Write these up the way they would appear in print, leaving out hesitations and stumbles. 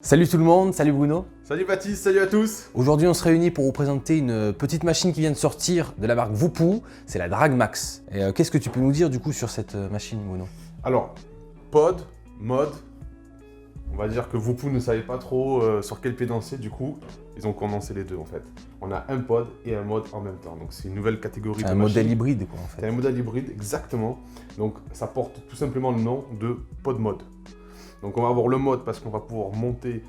Salut tout le monde, salut Bruno. Salut Baptiste, salut à tous. Aujourd'hui on se réunit pour vous présenter une petite machine qui vient de sortir de la marque Voupou, c'est la Dragmax. Et qu'est-ce que tu peux nous dire du coup sur cette machine Bruno? Alors, pod, mode, on va dire que Voupou ne savait pas trop sur quel pied danser, du coup ils ont condensé les deux en fait. On a un pod et un mode en même temps, donc c'est une nouvelle catégorie de un machine. Modèle hybride quoi en fait. C'est un modèle hybride, exactement. Donc ça porte tout simplement le nom de pod mode. Donc on va avoir le mode parce qu'on va pouvoir monter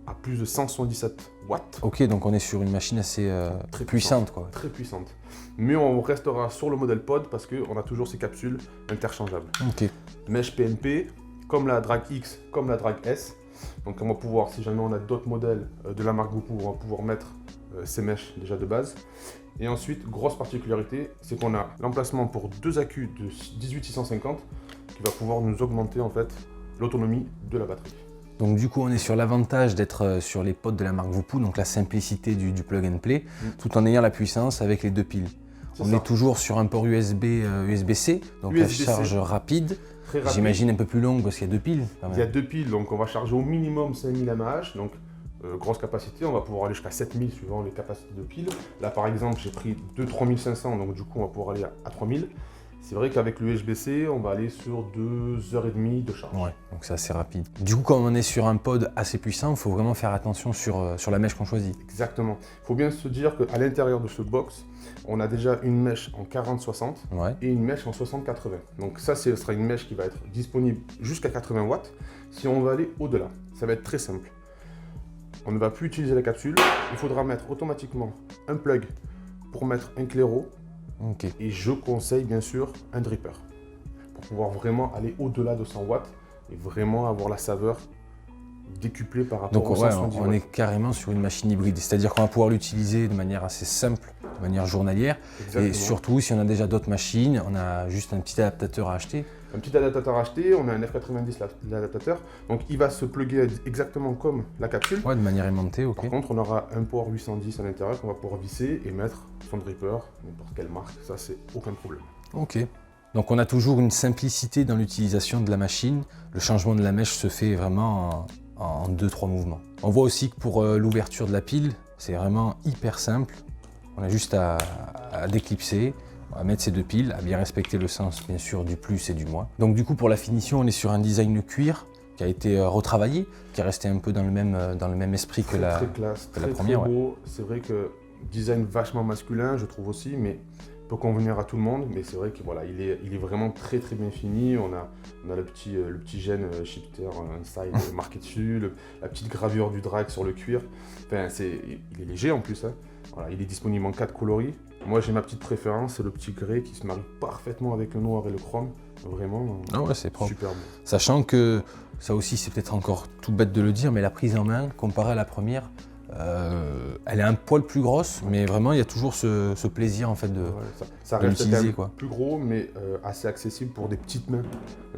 à plus de 177 watts. Ok, donc on est sur une machine assez Très puissante quoi. Très puissante. Mais on restera sur le modèle pod parce qu'on a toujours ces capsules interchangeables. Ok. Mèche PNP, comme la Drag X, comme la Drag S. Donc on va pouvoir, si jamais on a d'autres modèles de la marque Voupou, on va pouvoir mettre ces mèches déjà de base. Et ensuite, grosse particularité, c'est qu'on a l'emplacement pour deux accus de 18650 qui va pouvoir nous augmenter en fait l'autonomie de la batterie. Donc du coup on est sur l'avantage d'être sur les pods de la marque Voupou, donc la simplicité du plug and play, tout en ayant la puissance avec les deux piles. On est toujours sur un port USB-C, donc la charge rapide. J'imagine un peu plus longue parce qu'il y a deux piles quand même. Il y a deux piles, donc on va charger au minimum 5000 mAh, donc grosse capacité, on va pouvoir aller jusqu'à 7000 suivant les capacités de piles. Là par exemple j'ai pris 3500, donc du coup on va pouvoir aller à 3000. C'est vrai qu'avec le USB-C, on va aller sur 2h30 de charge. Ouais, donc c'est assez rapide. Du coup, comme on est sur un pod assez puissant, il faut vraiment faire attention sur la mèche qu'on choisit. Exactement. Il faut bien se dire qu'à l'intérieur de ce box, on a déjà une mèche en 40-60 et une mèche en 60-80. Donc ça, ce sera une mèche qui va être disponible jusqu'à 80 watts. Si on va aller au-delà, ça va être très simple. On ne va plus utiliser la capsule. Il faudra mettre automatiquement un plug pour mettre un claireau. Okay. Et je conseille bien sûr un dripper pour pouvoir vraiment aller au-delà de 100 watts et vraiment avoir la saveur décuplée par rapport donc, au 170 watts. On est carrément sur une machine hybride, c'est-à-dire qu'on va pouvoir l'utiliser de manière assez simple, de manière journalière. Exactement. Et surtout, si on a déjà d'autres machines, on a juste un petit adaptateur à acheter. Un petit adaptateur à acheter, on a un F90 l'adaptateur, donc il va se plugger exactement comme la capsule. Ouais, de manière aimantée, ok. Par contre, on aura un port 810 à l'intérieur qu'on va pouvoir visser et mettre son dripper, n'importe quelle marque, ça c'est aucun problème. Ok. Donc on a toujours une simplicité dans l'utilisation de la machine. Le changement de la mèche se fait vraiment en 2-3 mouvements. On voit aussi que pour l'ouverture de la pile, c'est vraiment hyper simple. On a juste à déclipser. On va mettre ces deux piles, à bien respecter le sens bien sûr du plus et du moins. Donc du coup pour la finition on est sur un design cuir qui a été retravaillé, qui est resté un peu dans le même esprit que la première. Très beau, c'est vrai que design vachement masculin je trouve aussi, mais peut convenir à tout le monde, mais c'est vrai que voilà, il est vraiment très bien fini. On a le petit gène shifter inside marqué dessus, la petite gravure du drag sur le cuir. Enfin, il est léger en plus. Hein. Voilà, il est disponible en 4 coloris. Moi j'ai ma petite préférence, c'est le petit grès qui se marie parfaitement avec le noir et le chrome. Vraiment c'est propre. Super beau. Sachant que ça aussi c'est peut-être encore tout bête de le dire, mais la prise en main comparée à la première, elle est un poil plus grosse, mais vraiment il y a toujours ce plaisir en fait de ça reste l'utiliser quand même plus gros, mais assez accessible pour des petites mains.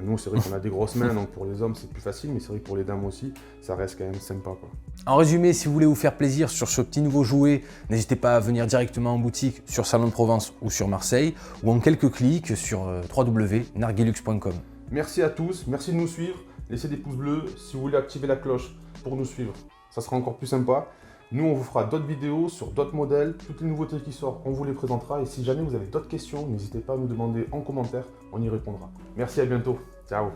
Nous c'est vrai qu'on a des grosses mains, donc pour les hommes c'est plus facile, mais c'est vrai que pour les dames aussi, ça reste quand même sympa quoi. En résumé, si vous voulez vous faire plaisir sur ce petit nouveau jouet, n'hésitez pas à venir directement en boutique sur Salon de Provence ou sur Marseille, ou en quelques clics sur www.narguilux.com. Merci à tous, merci de nous suivre, laissez des pouces bleus, si vous voulez activer la cloche pour nous suivre, ça sera encore plus sympa. Nous, on vous fera d'autres vidéos sur d'autres modèles, toutes les nouveautés qui sortent, on vous les présentera. Et si jamais vous avez d'autres questions, n'hésitez pas à nous demander en commentaire, on y répondra. Merci, à bientôt. Ciao.